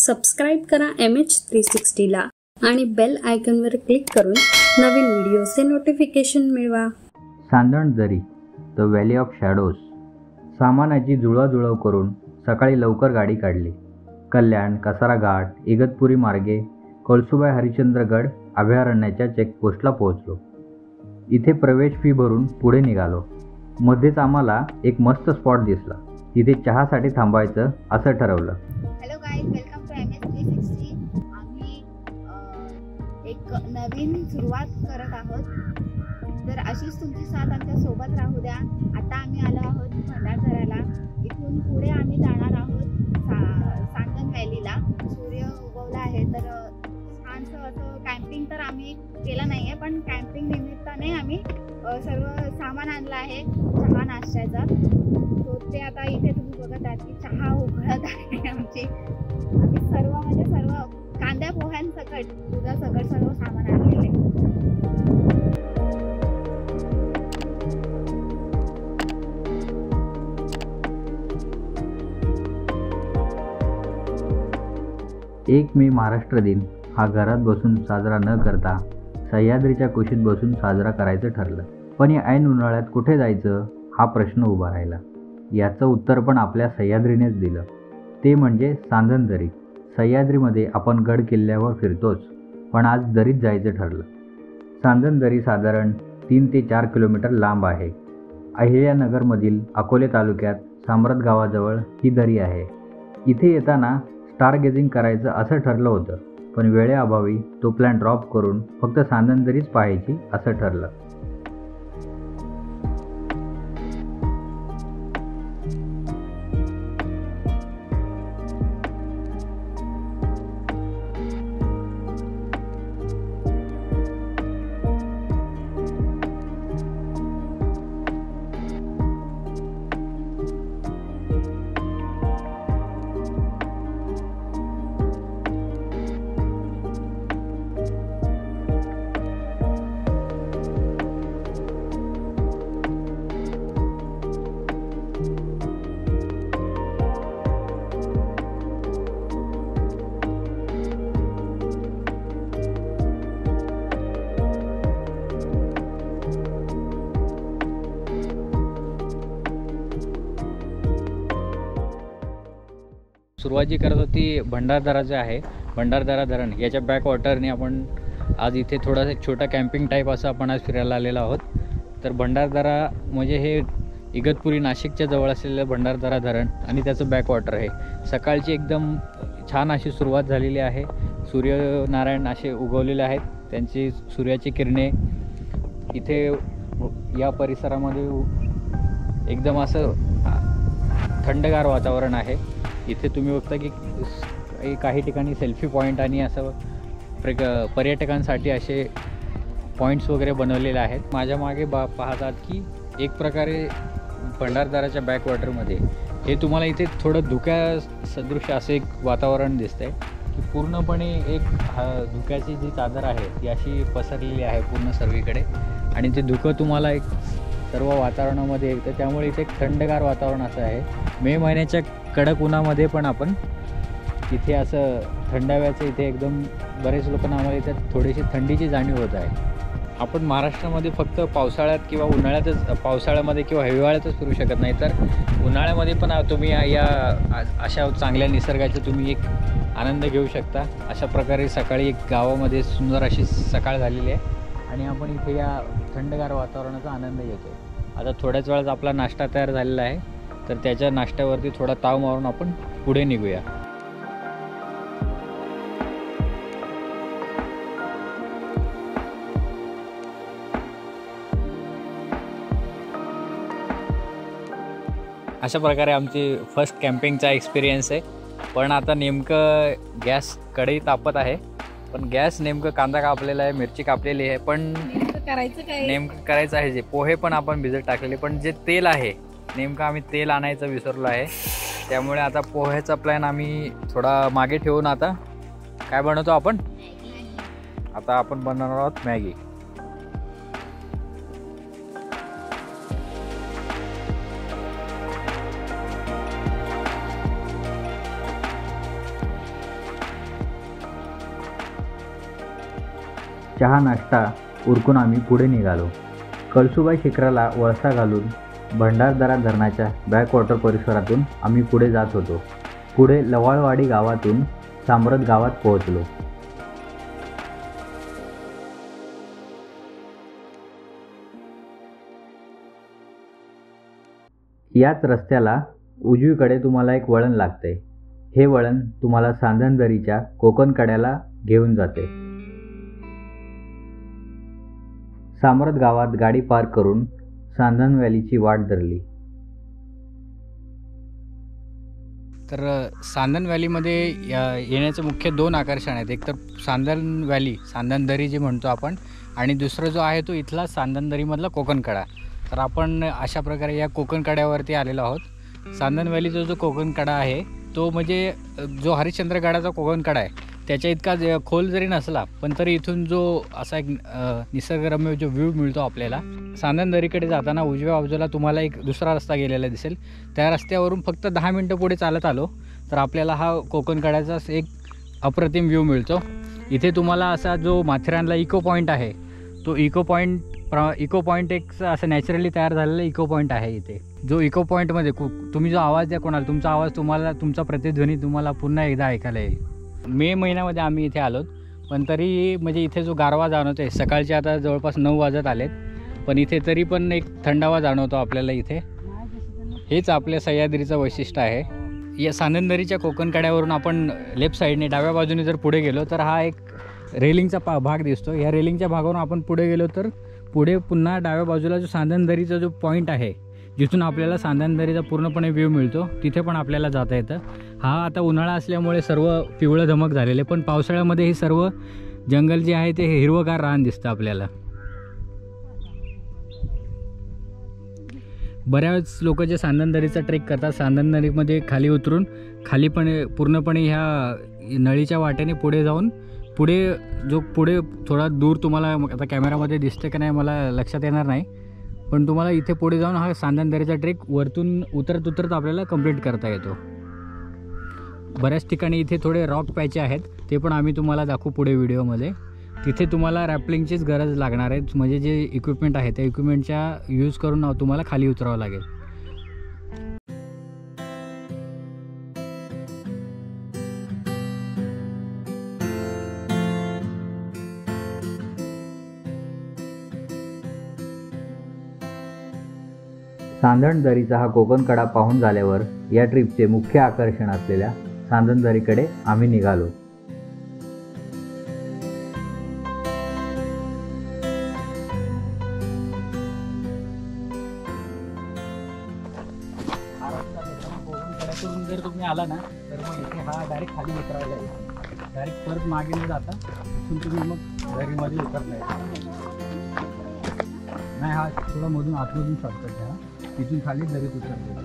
Subscribe करा MH360ला आणि bell आयकॉनवर क्लिक करून नवीन व्हिडिओचे नोटिफिकेशन मिळवा. सांदणदरी, द व्हॅली ऑफ शॅडोज. सामानाची जुळवाजुळव करून सकाळी लवकर गाडी काढली. कल्याण, कसारा घाट, इगतपुरी मार्गे कळसुबाई हरिश्चंद्रगड अभयारण्याच्या चेकपोस्टला पोहोचलो. इथे प्रवेश फी भरून पुढे निघालो. मध्येच आम्हाला एक मस्त स्पॉट दिसला. तिथे चहासाठी थांबायचं असं ठरवलं. Hello guys, welcome to MH360. आम्ही एक नवीन सुरुवात करत आहोत, तर अशीच तुमची साथ आमच्या सोबत राहू द्या. आता आम्ही आलो आहोत भंडारदऱ्याला. इथून पुढे आम्ही जाणार आहोत सांगण व्हॅलीला. सूर्य उगवला आहे, तर छानसं असं कॅम्पिंग तर आम्ही केलं नाही आहे, पण कॅम्पिंग निमित्ताने आम्ही सर्व सामान आणलं आहे चहा नाश्त्याचा. तो ते आता इथे तुम्ही बघत आहात की चहा उकळत आहे आमची. आम्ही सर्व कांद्या पोह्यांसकट दुधासकट सर्व सामान आणलेले. एक मे महाराष्ट्र दिन हा घरात बसून साजरा न करता सह्याद्रीच्या कुशीत बसून साजरा करायचं ठरलं. पण या ऐन उन्हाळ्यात कुठे जायचं हा प्रश्न उभा राहिला. याचं उत्तर पण आपल्या सह्याद्रीनेच दिलं. ते म्हणजे सांदणदरी. सह्याद्रीमध्ये आपण गड किल्ल्यावर फिरतोच, पण आज दरीत जायचं ठरलं. सांदणदरी साधारण 3 ते 4 किलोमीटर लांब आहे. अहिल्यानगरमधील अकोले तालुक्यात सामरत गावाजवळ ही दरी आहे. इथे येताना स्टार गेजिंग करायचं असं ठरलं होतं, पण वेळेअभावी तो प्लॅन ड्रॉप करून फक्त सांदणदरीच पाहायची असं ठरलं. सुरुवात जी करत होती भंडारदरा जे आहे, भंडारदरा धरण याच्या बॅक वॉटरने आपण आज इथे थोडासा एक छोटा कॅम्पिंग टाईप असं आपण आज फिरायला आलेलो आहोत. तर भंडारदरा म्हणजे हे इगतपुरी नाशिकच्या जवळ असलेलं भंडारदरा धरण आणि त्याचं बॅक वॉटर आहे. सकाळची एकदम छान अशी सुरुवात झालेली आहे. सूर्यनारायण असे उगवलेले आहेत. त्यांची सूर्याची किरणे इथे या परिसरामध्ये एकदम असं थंडगार वातावरण आहे. इथे तुम्ही बघता की काही ठिकाणी सेल्फी पॉईंट आणि असं पर्यटकांसाठी असे पॉईंट्स वगैरे बनवलेले आहेत. माझ्या मागे पाहतात की एक प्रकारे भंडारदराच्या बॅकवॉटरमध्ये हे तुम्हाला इथे थोडं धुक्या सदृश असं एक वातावरण दिसतंय की पूर्णपणे एक धुक्याची जी चादर आहे ती अशी पसरलेली आहे पूर्ण सर्वीकडे, आणि ते धुकं तुम्हाला एक सर्व वातावरणामध्ये येतं. त्यामुळे इथे एक थंडगार वातावरण असं आहे. मे महिन्याच्या कडक उन्हामध्ये पण आपण इथे असं थंडाव्याचं इथे एकदम बरेच लोकांना आम्हाला इथे थोडीशी थंडीची जाणीव होत आहे. आपण महाराष्ट्रामध्ये फक्त पावसाळ्यात किंवा उन्हाळ्यातच पावसाळ्यामध्ये किंवा हिवाळ्यातच फिरू शकत नाही, तर उन्हाळ्यामध्ये पण तुम्ही या अशा चांगल्या निसर्गाचे तुम्ही एक आनंद घेऊ शकता. अशा प्रकारे सकाळी एक गावामध्ये सुंदर अशी सकाळ झालेली आहे आणि आपण इथे या थंडगार वातावरणाचा आनंद घेतो. आता थोड्याच वेळात आपला नाश्ता तयार झालेला आहे, तर त्याच्या नाश्त्यावरती थोडा ताव मारून आपण पुढे निघूया. अशा प्रकारे आमची फर्स्ट कॅम्पिंगचा एक्सपिरियन्स आहे. पण आता नेमकं गॅस कढई तापत आहे, पण गॅस नेमकं कांदा कापलेला आहे, मिरची कापलेली आहे, पण नेमकं करायचं आहे जे पोहे पण आपण भिजत टाकलेले, पण जे तेल आहे नेमकं आम्ही तेल आणायचं विसरलो आहे. त्यामुळे आता पोह्याचा प्लॅन आम्ही थोडा मागे ठेवून आता काय बनवतो आपण, आता आपण बनवणार आहोत मॅगी. चहा नाश्ता उरकून आम्ही पुढे निघालो. कळसुबाई शिखराला वळसा घालून भंडारदरा धरणाच्या बॅकवॉटर परिसरातून आम्ही पुढे जात होतो. पुढे लवाळवाडी गावातून सामरद गावात पोहोचलो. याच रस्त्याला उजवीकडे तुम्हाला एक वळण लागते. हे वळण तुम्हाला सांदनदरीच्या कोकण कड्याला घेऊन जाते. सामरद गावात गाडी पार्क करून सांदन व्हॅलीची वाट धरली. तर सांदन व्हॅलीमध्ये येण्याचे मुख्य 2 आकर्षण आहेत. एक तर सांदन व्हॅली, सांदन दरी जे म्हणतो आपण, आणि दुसरा जो आहे तो इथला सांदन दरीमधला कोकण कडा. तर आपण अशा प्रकारे या कोकण कड्यावरती आलेलो आहोत. सांदन व्हॅलीचा जो कोकण कडा आहे तो म्हणजे जो हरिश्चंद्रगडाचा कोकण कडा आहे त्याच्या इतका खोल जरी नसला पण तरी इथून जो असा एक निसर्गरम्य जो व्ह्यू मिळतो आपल्याला. सांदन दरीकडे जाताना उजव्या बाजूला तुम्हाला एक दुसरा रस्ता गेलेला दिसेल. त्या रस्त्यावरून फक्त 10 मिनटं पुढे चालत आलो तर आपल्याला हा कोकण कड्याचा एक अप्रतिम व्ह्यू मिळतो. इथे तुम्हाला असा जो माथेरानला इको पॉईंट आहे तो इको पॉईंट एक असं नॅचरली तयार झालेला इको पॉईंट आहे. इथे जो इको पॉईंटमध्ये तुम्ही जो आवाज द्या कोणाला, तुमचा आवाज तुमचा प्रतिध्वनी तुम्हाला पुन्हा एकदा ऐकायला येईल. मे महिन्यामध्ये आम्ही इथे आलोत पण तरी म्हणजे इथे जो गारवा जाणवतो, सकाळचे आता जवळपास 9 वाजत आलेत पण इथे तरी पण एक थंडावा जाणवतो आपल्याला इथे. हेच आपल्या सह्याद्रीचं वैशिष्ट्य आहे. या सांदन दरीच्या कोकण कड्यावरून आपण लेफ्ट साईडने डाव्या बाजूने जर पुढे गेलो तर हा एक रेलिंगचा भाग दिसतो. या रेलिंगच्या भागावरून आपण पुढे गेलो तर पुढे पुन्हा डाव्या बाजूला जो सांदन दरीचा जो पॉईंट आहे जिथून आपल्याला सांदन दरीचा पूर्णपणे व्ह्यू मिळतो तिथे पण आपल्याला जाता येतं. हा आता उन्हाळा असल्यामुळे सर्व पिवळं धमक झालेले, पण पावसाळ्यामध्ये हे सर्व जंगल जे आहे ते हिरवगार रान दिसतं आपल्याला. बऱ्याच लोक जे सांदन दरीचा ट्रेक करतात सांदन दरीमध्ये खाली उतरून खाली पण पूर्णपणे ह्या नळीच्या वाटेने पुढे जाऊन पुढे थोडा दूर तुम्हाला आता कॅमेरामध्ये दिसते का नाही मला लक्षात येणार नाही, पण तुम्हाला इथे पुढे जाऊन हा सांदन दरीचा ट्रेक वरतून उतरत आपल्याला कंप्लीट करता येतो. बऱ्याच ठिकाणी इथे थोडे रॉक पॅच आहेत ते पण आम्ही तुम्हाला दाखवू पुढे व्हिडिओमध्ये. तिथे तुम्हाला रॅपलिंगचीच गरज लागणार आहे, म्हणजे जे इक्विपमेंट आहे त्या इक्विपमेंटच्या यूज करून तुम्हाला खाली उतरावं लागेल. सांदन दरीचा हा कोकण कडा पाहून झाल्यावर या ट्रिपचे मुख्य आकर्षण असलेल्या सांदन दरीकडे आम्ही निघालो. जर तुम्ही आला ना तर मग इथे हा डायरेक्ट खाली उतरायला येईल. डायरेक्ट परत मागे न जाता इथून तुम्ही मग दरीमध्ये उतरता येईल. नाही हा थोडा मधून आतमधून शॉर्टकट घ्या, तिथून खाली दरीत उतरते.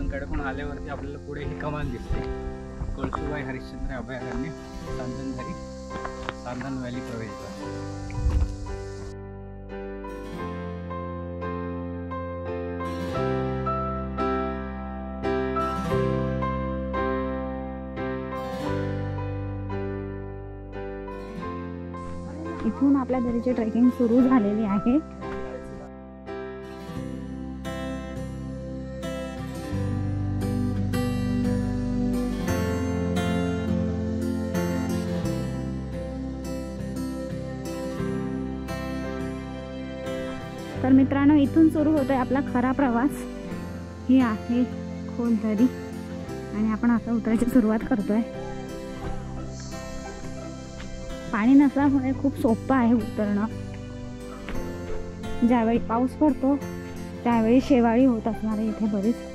कोकणकड्याकडून आल्यावरती आपल्याला पुढे ही कमान दिसते. कळसुबाई हरिश्चंद्र अभयारण्य, सांदन दरी, सांदन व्हॅली प्रवेशद्वार. इथून आपल्या दरीची ट्रेकिंग सुरू झालेली आहे. तर मित्रांनो इथून सुरू होतोय आपला खरा प्रवास. ही आहे खोल दरी आणि आपण आता उतरायची सुरुवात करतोय. पाणी नसल्यामुळे खूप सोपं आहे उतरणं. ज्यावेळी पाऊस पडतो त्यावेळी शेवाळी होत असणार आहे इथे बरीच.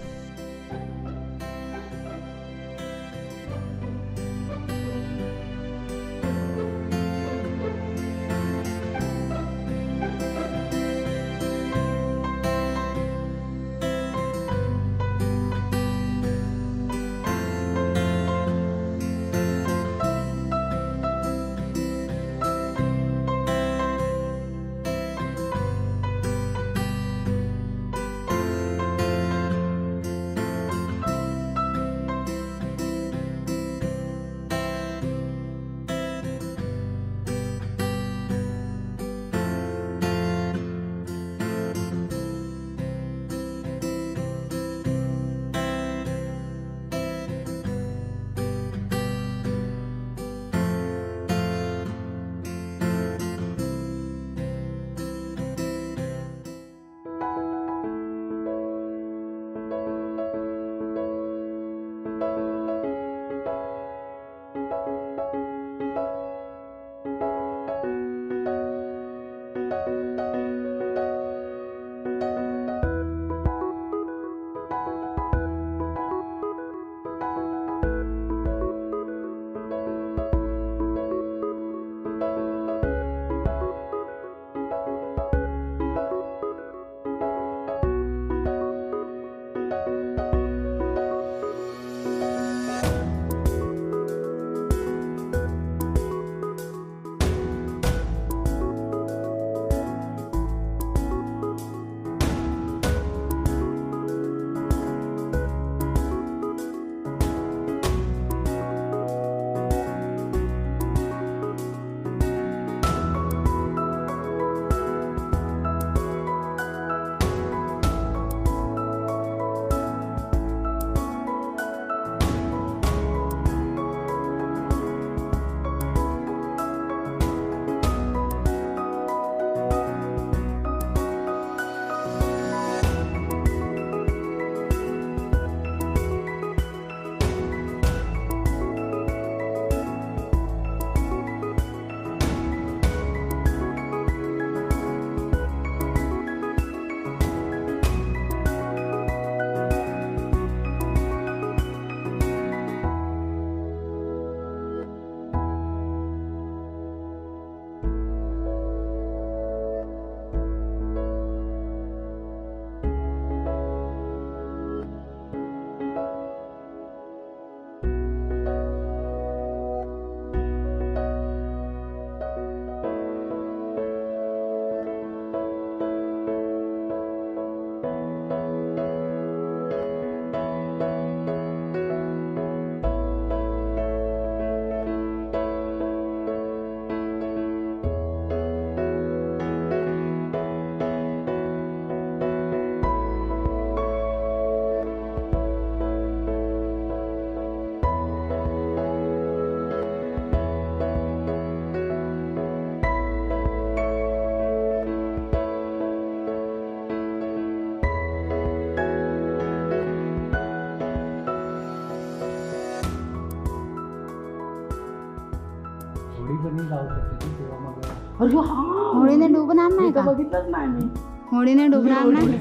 अरे हा होळीने डुबणार नाही का? बघितलंच नाही मी. होळीने डुबणार नाही.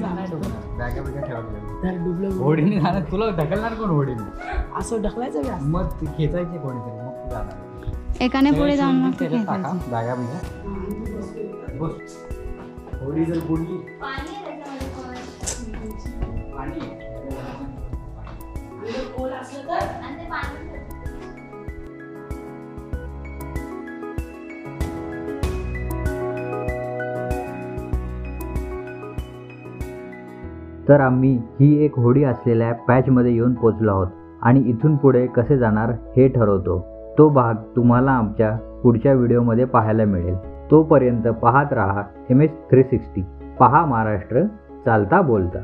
बॅगा बिगा ठेवायला त्याला डुबलं होडीने जाणार, तुला ढकलणार कोण होडीने? असं ढकलायचं का? मग ती खेचायची कोणीतरी, मग तू जाणार. एकाने पुढे जाऊन मग ते त्याच्यात टाका खेचायचं. बॅगा बिगा. बस होडी जर बुडली पाणी खोल असलं तर तर आम्ही ही एक होडी असलेल्या पॅचमध्ये येऊन पोचलो आहोत आणि इथून पुढे कसे जाणार हे ठरवतो. तो भाग तुम्हाला आमच्या पुढच्या व्हिडिओमध्ये पाहायला मिळेल. तोपर्यंत पाहत राहा MS360. पहा महाराष्ट्र, चालता बोलता.